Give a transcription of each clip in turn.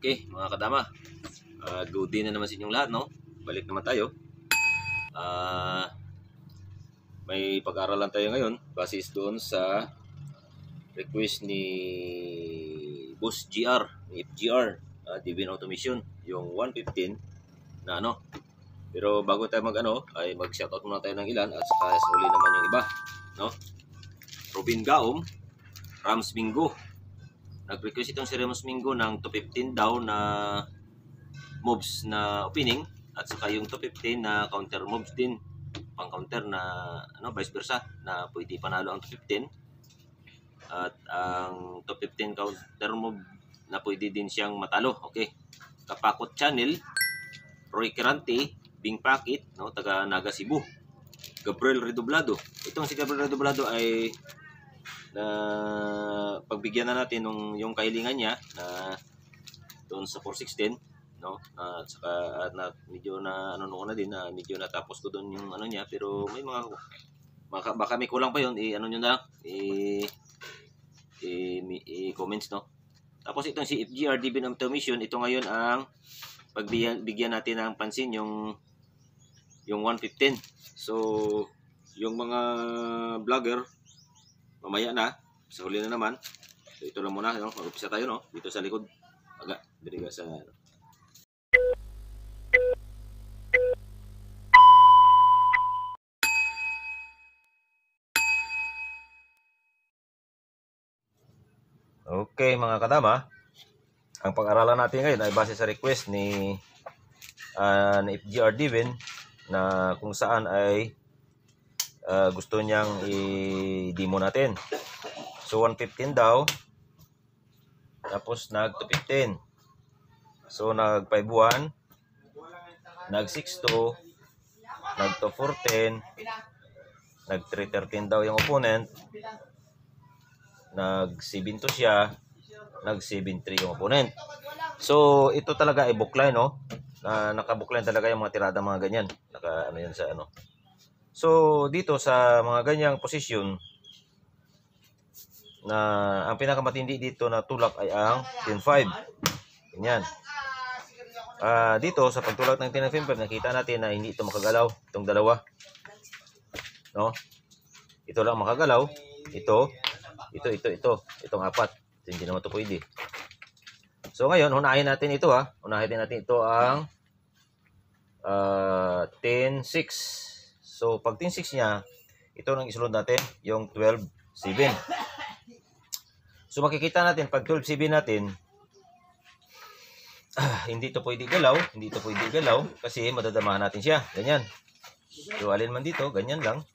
Okay, mga kadama, good day na naman sa inyong lahat, no? Balik naman tayo. May pag-aaralan tayo ngayon basis doon sa request ni Boss GR, ni FGR, Divine Automation, yung 115 na ano. Pero bago tayo ay mag-shoutout muna tayo ng ilan at saka sa huli naman yung iba, no? Robin Gaom, Rams Mingo. Nag-request itong si Ramos Mingo ng 215 daw na moves na opening at saka yung 215 na counter moves din, pang counter na vice versa na pwede panalo ang 215 at ang 215 counter move na pwede din siyang matalo. Okay, Kapakot Channel, Roy Kirante, Bing Pakit, no, taga Naga Cebu. Gabriel Redoblado, itong si Gabriel Redoblado ay na pagbigyan na natin yung kahilingan niya na doon sa 416, no, at saka na medyo na na din na medyo natapos ko doon yung niya, pero may mga baka may kulang pa yon, nyo na lang comments, no. Tapos itong si FGR Divine Automation, ito ngayon ang bigyan natin ng pansin yung 115. So yung mga vlogger mamaya na, sa huli na naman. So ito lang muna, no? Mag-upisa tayo, no? Dito sa likod. Dito sa Okay, mga kadama. Ang pag-aralan natin ngayon ay base sa request ni FGR Divine na kung saan ay gusto niyang i-demo natin. So 115 daw, tapos nag 215. So nag 51, nag 62, nag 214, nag 313 daw yung opponent, nag 72 siya, nag 73 yung opponent. So ito talaga ay bookline, no? Naka-bookline talaga yung mga tirada, mga ganyan. Naka yan sa ano. So dito sa mga ganyang posisyon na ang pinakamatindi dito na tulak ay ang 10-5. Ganyan. Dito sa pagtulak ng 10-5, nakita natin na hindi ito makagalaw, itong dalawa. No? Ito lang makagalaw. Ito. Itong apat. Hindi naman ito pwede. So ngayon, unahin natin ito, Unahin natin ito ang 10-6. So, pag 10-6 niya, ito nang isulod natin, yung 12-7. So, makikita natin, pag 12-7 natin, hindi ito pwede galaw, kasi madadamahan natin siya. Ganyan. So, alin man dito, ganyan lang.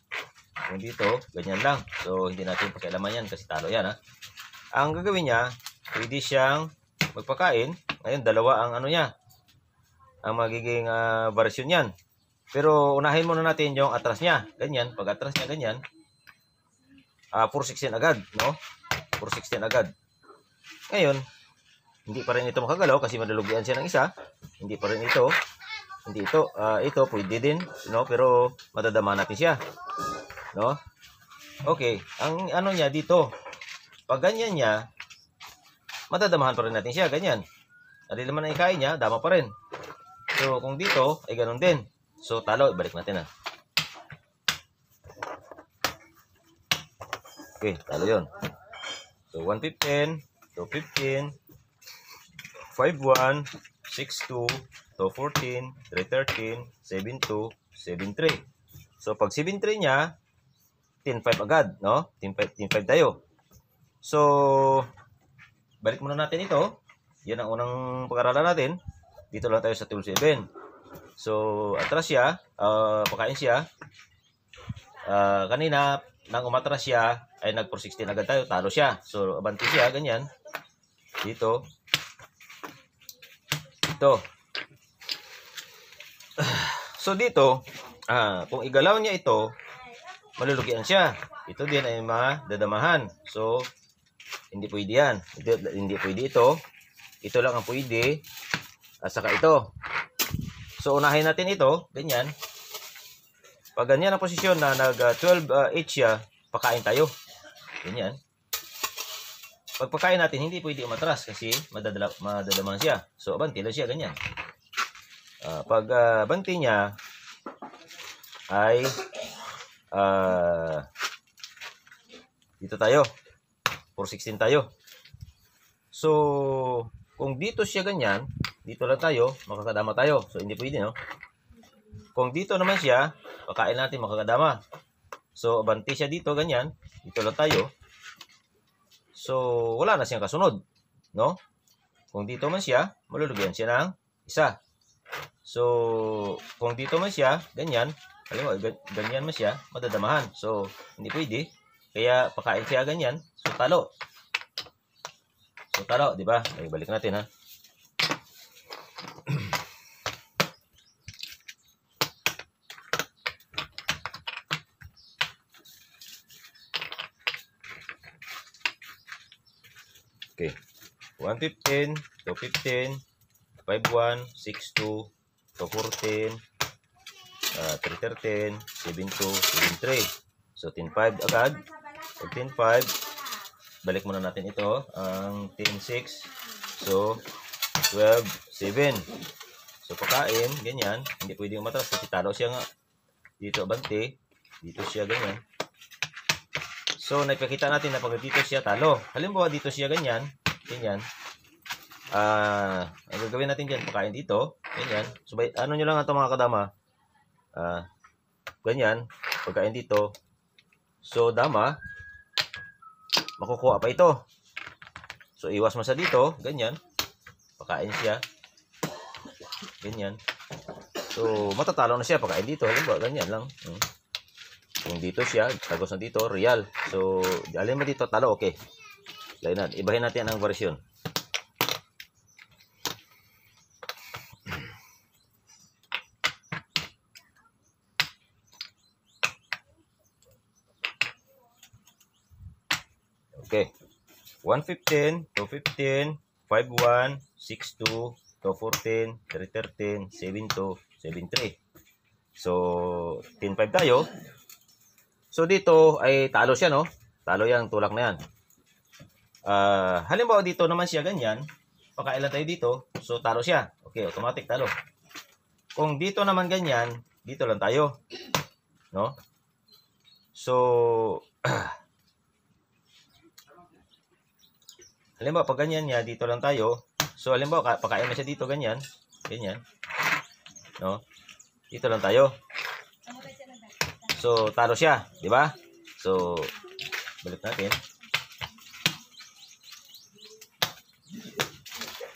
Yung dito, ganyan lang. So, hindi natin pakialaman yan, kasi talo yan, Ang gagawin niya, pwede siyang magpakain. Ngayon, dalawa ang niya, ang magiging variasyon yan. Pero unahin muna natin yung atras niya. Ganyan. Pag atras niya, ganyan. 416 agad, no? 416 agad. Ngayon, hindi pa rin ito makagalaw kasi madalugyan siya ng isa. Hindi pa rin ito. Hindi ito. Ito, pwede din, no? Pero madadama natin siya. No? Okay. Ang niya dito, pag ganyan niya, madadamahan pa rin natin siya. Ganyan. Dali naman ang ikain niya, dama pa rin. So, kung dito, ay ganun din. So, talo. Ibalik natin, Okay, talo yun. So, 115, 215, 51, 62, 214, 313, 72, 73. So, pag 73 niya, 10-5 agad, no? 10-5 tayo. So, balik muna natin ito. Yan ang unang pag-aralan natin. Dito lang tayo sa 12-7. So, atras siya, pakain siya. Kanina, nang umatras siya, ay nag-416 agad tayo, talo siya. So, abanti siya, ganyan. Dito. Ito. So, dito, kung igalaw niya ito, malulugian siya. Ito din ay madadamahan. So, hindi pwede yan. Hindi pwede ito. Ito lang ang pwede. At saka ito. So, unahin natin ito. Ganyan. Pag ganyan ang posisyon na nag 12-8 siya, pakain tayo. Ganyan. pagpakain natin, hindi pwede umatras kasi madadaman siya. So, abanti lang siya, ganyan. Pag banti niya ay dito tayo. 416 tayo. So, kung dito siya ganyan, dito lang tayo, makakadama tayo. So, hindi pwede, no? Kung dito naman siya, pakain natin makakadama. So, abanti siya dito, ganyan. Dito lang tayo. So, wala na siyang kasunod, no? Kung dito man siya, malulugyan siya ng isa. So, kung dito man siya, ganyan, ganyan man siya, madadamahan. So, hindi pwede. Kaya, pakain siya ganyan. So, talo. So, talo, di ba? Ay, balik natin, ha? Okay. 115, 215, 51, 62, 214, 313, 72, 73. So, 10.5 agad. Pag 10.5, balik muna natin ito. Ang 10.6. So, 12.7. So, pakain, ganyan. Hindi pwedeng umatras kasi talo siya nga. Dito abante. Dito siya ganyan. So, naipakita natin na pag dito siya talo. Halimbawa, dito siya ganyan. Ganyan. Ang gagawin natin dyan, pakain dito. Ganyan. So, ano nyo lang ito mga kadama. Ganyan. Pagkain dito. So, dama. Makukuha pa ito. So, iwas mo sa dito. Ganyan. Pakain siya. Ganyan. So, matatalo na siya. Pakain dito. Halimbawa, ganyan lang. Kung dito siya, tagos na dito, real. So, alin mo dito, talo, okay. Lain ibahin natin ang version. Okay. 115, 215, 51, 62, 214, 313, 72, 73. So, 10.5 tayo. So, dito ay talo siya, no? Talo yan, tulak na yan. Halimbawa dito naman siya ganyan. Pakailan tayo dito. So, talo siya. Okay, automatic talo. Kung dito naman ganyan, dito lang tayo. No? So, halimbawa pag ganyan niya, dito lang tayo. So, halimbawa, pakain mo siya dito ganyan. Ganyan. No? Dito lang tayo. So, talo siya. Diba? So, balik natin.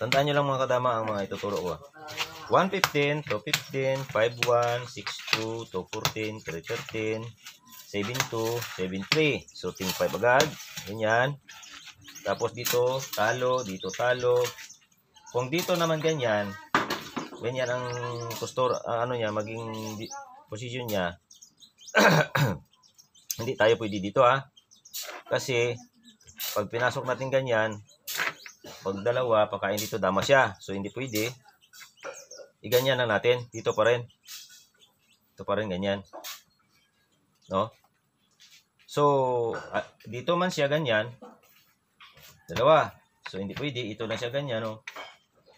Tandaan nyo lang mga kadama ang mga ituturo ko. 115, 215, 51, 62, 214, 313, 72, 73. So, 10.5 agad. Ganyan. Tapos dito, talo. Dito, talo. Kung dito naman ganyan, ganyan ang ano niya, maging position niya. Hindi tayo pwede dito, ha. Kasi, pag pinasok natin ganyan, pag dalawa, pakain dito, dama siya. So, hindi pwede. Iganyan lang natin. Dito pa rin. Ito pa rin, ganyan. No? So, dito man siya ganyan. Dalawa. So, hindi pwede. Ito lang siya ganyan, no?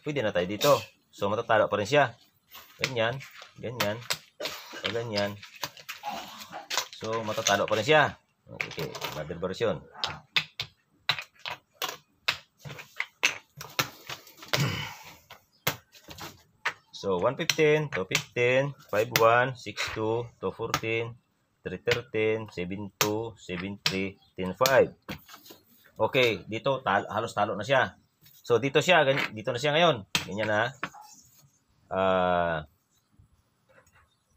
Pwede na tayo dito. So, matatalo pa rin siya. Ganyan. Ganyan. O, ganyan. So, matatalo pa rin siya. Okay. Another version. So, 115, 215, 51, 62, 214, 313, 72, 73, 10.5. Okay, dito halos talo na siya. So, dito na siya ngayon. Ganyan na.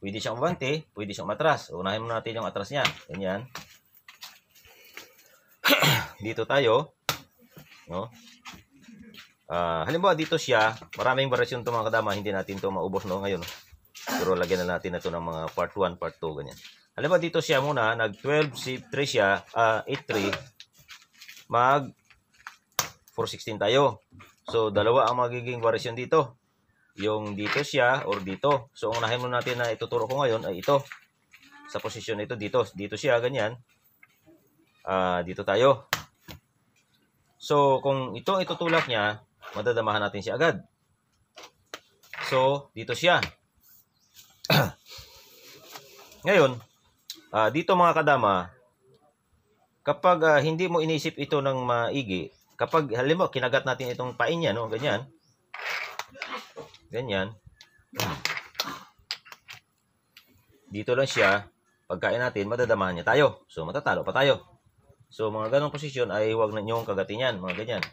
Pwede siyang umabante, pwede siyang matras. Unahin muna natin yung atras niya. Ganyan. Dito tayo. No? Halimbawa dito siya, maraming variasyon ito mga kadama, hindi natin ito maubos no ngayon. Pero lagyan na natin ito ng mga part 1, part 2, ganyan. Halimbawa dito siya muna, nag 12, 3 siya, 8-3, mag 4-16 tayo. So, dalawa ang magiging variasyon dito. Yung dito siya or dito. So, unahin muna natin na ituturo ko ngayon ay ito. Sa posisyon ito, dito siya, ganyan. Dito tayo. So, kung ito itutulak niya, madadamahan natin siya agad. So, dito siya. Ngayon, dito mga kadama, kapag hindi mo inisip ito ng maigi, kapag halimbawa kinagat natin itong pain niya, no, ganyan. Ganyan. Dito lang siya, pagkain natin, madadamahan niya tayo. So, matatalo pa tayo. So, mga ganong posisyon ay huwag na niyong kagatin yan, mga ganyan.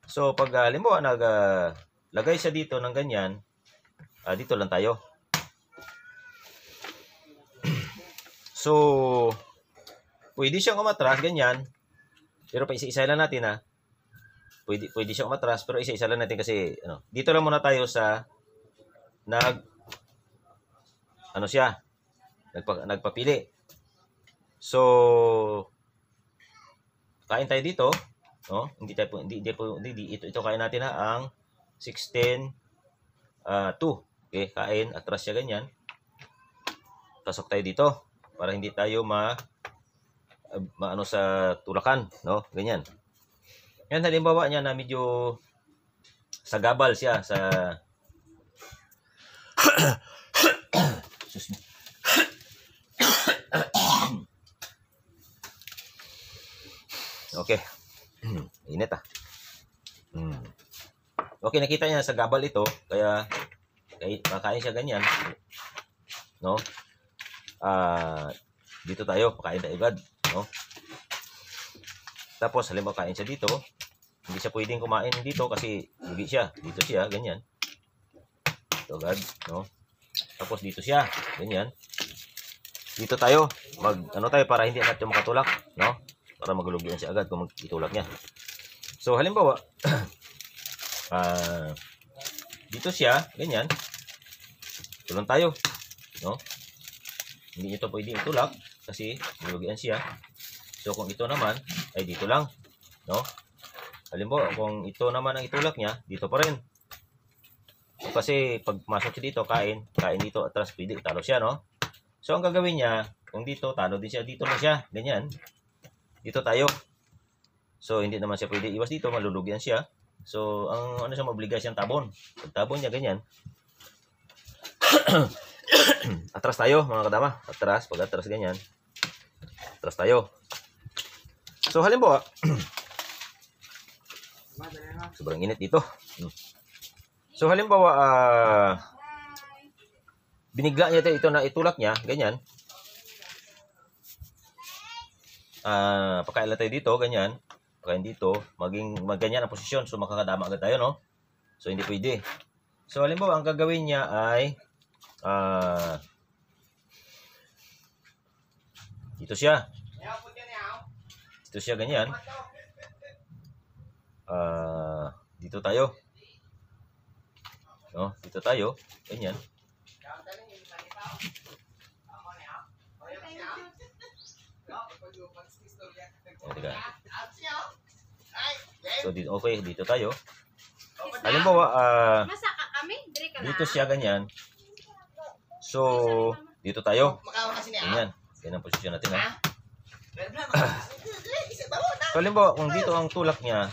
So, pag halimbawa lagay siya dito ng ganyan, dito lang tayo. So, pwede siyang umatras, ganyan. Pero pa isa-isa lang natin, Pwede siyang umatras, pero isa-isa lang natin kasi, dito lang muna tayo sa nagpapili. So, kain tayo dito, no? Ito kain natin ang 16 2. Okay, kain, atras siya ganyan. Pasok tayo dito para hindi tayo sa tulakan, no? Ganyan. Yan, halimbawa niya na medyo sagabal siya sa Okay. Init Okay, nakita niya sa gabal ito, kaya makain siya ganyan. No? Dito tayo, pakain tayo agad, no? Tapos halimbawa kain siya dito, hindi siya pwedeng kumain dito kasi lugi siya. Dito siya, ganyan. Ito agad, no? Tapos dito siya, ganyan. Dito tayo, tayo para hindi natin makatulak, no? Para magulugian siya agad kung itulak niya. So halimbawa, dito siya, ganyan. Tulong tayo, no? Hindi nyo ito pwedeng itulak kasi magulugian siya. So kung ito naman ay dito lang, no? Halimbawa, kung ito naman ang itulak niya, dito pa rin. So, kasi pag masok siya dito, kain dito, atras, pwede, talo siya, no? So ang gagawin niya, kung dito, talo din siya, dito na siya, ganyan. Dito tayo. So hindi naman siya pwede iwas dito, malulugian siya. So ang siya, maobliga siyang tabon. Pag tabon niya, ganyan. Atras tayo, mga kadama. Atras, pag atras ganyan. Atras tayo. So halimbawa, sobrang init dito. So halimbawa, binigla niya ito na itulak niya, ganyan. Pakain tayo dito, ganyan. Pakain dito, magganyan ang posisyon. So makakadama agad tayo, no? So hindi pwede. So halimbawa, ang gagawin niya ay dito siya. Dito siya, ganyan. Dito tayo. No, dito tayo, ganyan. So dito, okay, dito tayo. Halimbawa, dito siya, ganyan. So dito tayo. Ganyan. Yan ang posisyon natin, ha. So halimbawa, kung dito ang tulak niya,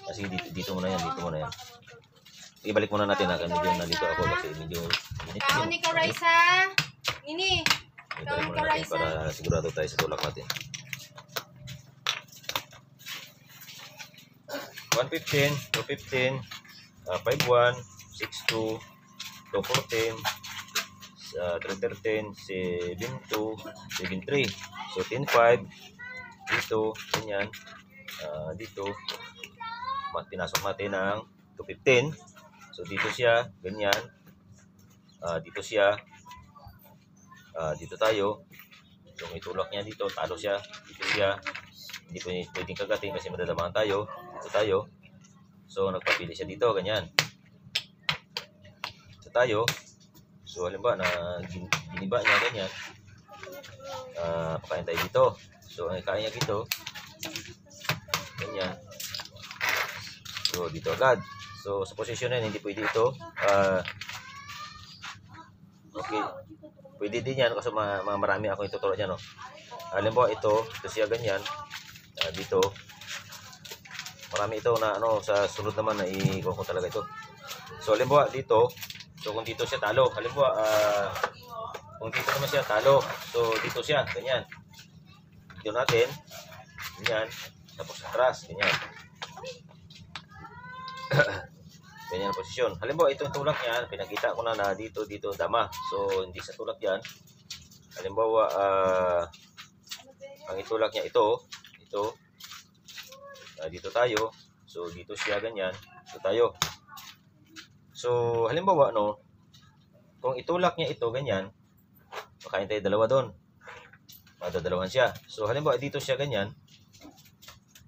kasi dito muna yan, dito muna yan. Ibalik muna natin, ha. Medyo nandito ako kasi medyo init. Kaon ni Raisa. Ini. Ibalik muna natin para sigurado tayo sa tulak natin. 115, 215, 51, 62, 214, 313, 72, 73. So 10.5 dito, ganyan. Dito pinasok natin ang 215. So dito siya, ganyan. Dito siya. Dito tayo. Yung itulak niya dito, talo siya. Dito siya. Hindi pwedeng kagatin kasi madadamahan tayo. Dito tayo. So nagpapili siya dito, ganyan. Dito tayo. So halimbawa na giniba niya, ganyan. Pakain tayo dito. So ang kain niya dito, ganyan. So dito agad. So sa posisyon na hindi pwede ito. Okay. Pwede din yan kasi marami akong ituturo dyan, no? Halimbawa ito siya ganyan. Dito. Marami ito na ano sa sunod naman na ikuha ko talaga ito. So halimbawa dito, so kung dito siya talo, halimbawa kung dito naman siya talo, so dito siya ganyan. Dito natin ganyan, tapos atras ganyan. Ganyan ang posisyon. Halimbawa itong tulak niya, pinakita ko na dito dama. So hindi sa tulak yan. Halimbawa ang itulak niya ito dito tayo. So dito siya ganyan, dito tayo. So halimbawa no, kung itulak niya ito ganyan, makain tayo dalawa doon. Madadalawan siya. So halimbawa dito siya ganyan.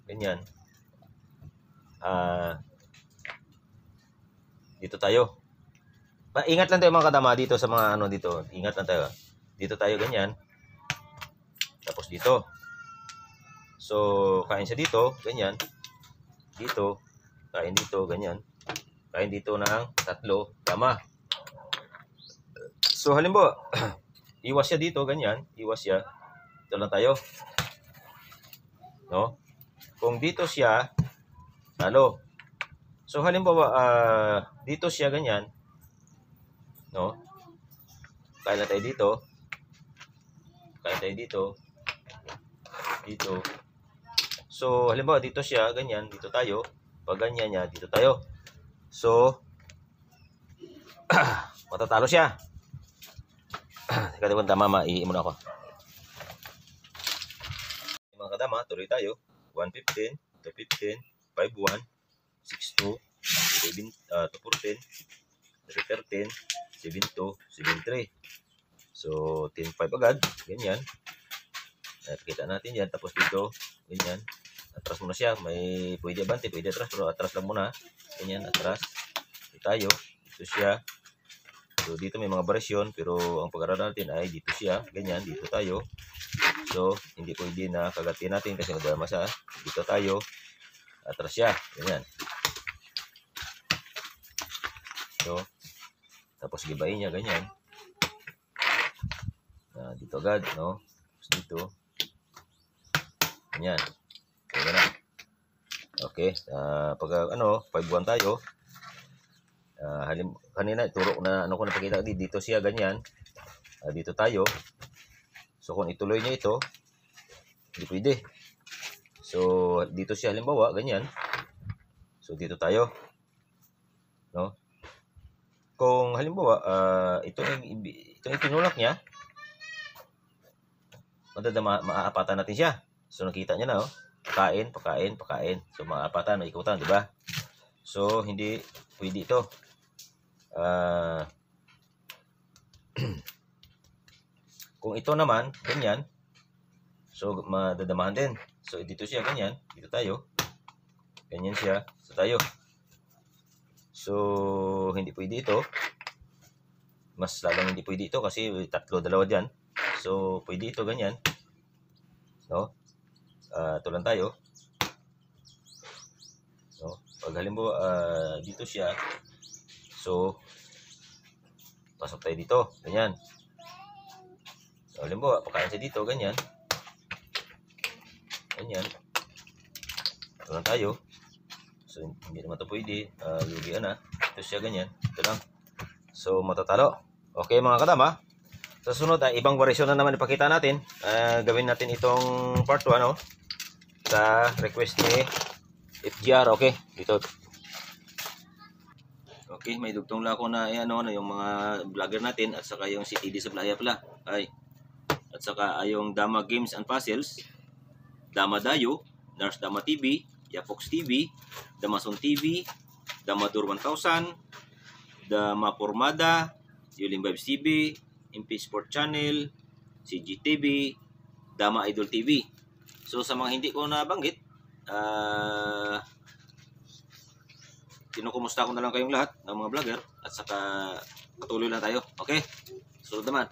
Ganyan. Dito tayo. Ingat lang tayo mga kadama dito sa mga ano dito. Ingat lang tayo. Dito tayo ganyan. Tapos dito. So kain siya dito, ganyan. Dito, kain dito, ganyan. Kain dito ng tatlo, tama. So halimbawa, iwas siya dito, ganyan. Iwas siya. Ito lang tayo. No? Kung dito siya, talo. So halimbawa, dito siya, ganyan. No? Kain na tayo dito. Kain tayo dito. Dito. So halimbawa, dito siya, ganyan. Dito tayo. Pag ganyan niya, dito tayo. So, matatalo siya. Teka, diba tama, maiimo na ako. Mga kadama, tuloy tayo. 115, 215, 51, 62, 214, 313, 72, 73. So, 10-5 agad. Ganyan. Kita natin yan. Tapos dito, ganyan. Atras muna siya. May pwede abante, pwede atras. Pero atras lang muna. Ganyan, atras. Dito tayo. Dito siya. So, dito may mga variasyon, pero ang pag-aralan natin ay dito siya, ganyan, dito tayo. So, hindi pwede na kagatin natin kasi madama siya. Dito tayo, atras siya, ganyan. So, tapos gibain niya, ganyan. Dito agad, no? Tapos dito. Ganyan. So, ganyan. Okay, pag 5-1 tayo. Kanina ituro na ano ko napakita dito siya ganyan. Dito tayo. So kung ituloy niya ito, hindi pwede. So dito siya halimbawa ganyan. So dito tayo. No? Kung halimbawa itong itinulak niya, maaapatan natin siya. So nakita niya na, oh. Pakain. So maaapatan, maikutan, di ba? So hindi pwede ito. Kung ito naman ganyan, so madadamahan din. So dito siya ganyan, dito tayo, ganyan siya, so tayo. So hindi pwede ito, mas lalong hindi pwede ito kasi dalawa dyan. So pwede ito ganyan, no? Ito lang tayo, no? Pag halimbawa dito siya, so pasok tayo dito, ganyan. So halimbawa pakain siya dito, ganyan. Ganyan. Ito lang tayo. So hindi naman ito pwede, lugian na. Ito siya ganyan, ito lang. So matatalo. Okay mga kadama, sa sunod ay ibang variasyon na naman ipakita natin. Gawin natin itong part 1, no? Sa request ni FGR, okay? Dito. Okay, may dugtong lang ako na yung mga vlogger natin at saka yung si TD sa Playa pala. Ay. At saka yung Dama Games and Puzzles, Dama Dayo, Nurse Dama TV, Yapox TV, Damason TV, Damadur 1000, Dama Pormada, Yulim Vibes TV, MP Sport Channel, CGTV, Dama Idol TV. So sa mga hindi ko nabanggit, kinukumusta ko na lang kayong lahat ng mga vlogger at saka patuloy lang tayo. Okay? Sunod naman.